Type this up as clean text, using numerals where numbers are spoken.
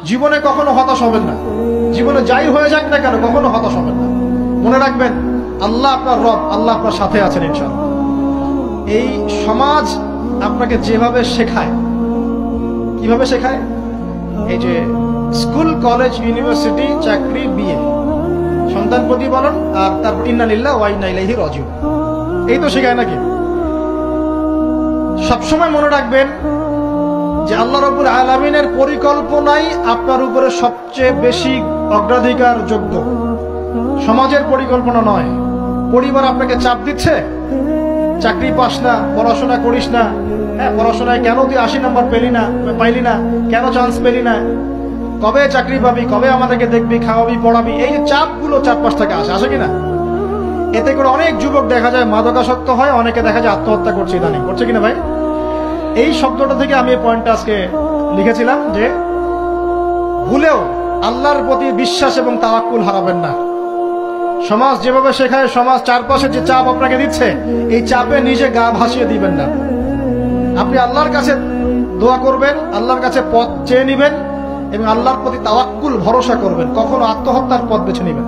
জীবনে কখনো হতাশ হবেন না। জীবনে যাই হয়ে যাক না কেন কখনো হতাশ হবেন না। মনে রাখবেন আল্লাহ আপনার রব, আল্লাহ আপনার সাথে আছেন ইনশাআল্লাহ। এই সমাজ আপনাকে যেভাবে শেখায়, কিভাবে শেখায়, এই যে স্কুল, কলেজ, ইউনিভার্সিটি, চাকরি, বিয়ে, সন্তান প্রতিপালন, আর তারপর ইন্না লিল্লাহি ওয়া ইন্না ইলাইহি রাজিউন, এই তো শেখায় নাকি? সবসময় মনে রাখবেন যে আল্লাহ রাব্বুল আলামিনের পরিকল্পনাই আপনার উপরে সবচেয়ে বেশি অগ্রাধিকার যোগ্য, সমাজের পরিকল্পনা নয়। পরিবার আপনাকে চাপ দিচ্ছে, চাকরি পাস না, পড়াশোনা করিস না, হ্যাঁ পড়াশোনায় কেন তুই 80 নম্বর পাইলি না, কেন চান্স পেলি না, কবে চাকরি পাবি, কবে আমাদেরকে দেখবি, খাওয়াবি, পড়াবি, এই যে চাপগুলো চারপাশ থেকে আসে কিনা? এতে করে অনেক যুবক দেখা যায় মাদকাসক্ত হয়, অনেকে দেখা যায় আত্মহত্যা করছে, ইদানিং করছে কিনা ভাই? এই শব্দটা থেকে আমি এই পয়েন্টটা আজকে লিখেছিলাম যে ভুলেও আল্লাহর প্রতি বিশ্বাস এবং তাওয়াক্কুল হারাবেন না। সমাজ যেভাবে শেখায়, সমাজ চারপাশে যে চাপ আপনাকে দিচ্ছে, এই চাপে নিজে গা ভাসিয়ে দিবেন না। আপনি আল্লাহর কাছে দোয়া করবেন, আল্লাহর কাছে পথ চেয়ে নিবেন এবং আল্লাহর প্রতি তাওয়াক্কুল ভরসা করবেন। কখনো আত্মহত্যার পথ বেছে নিবেন।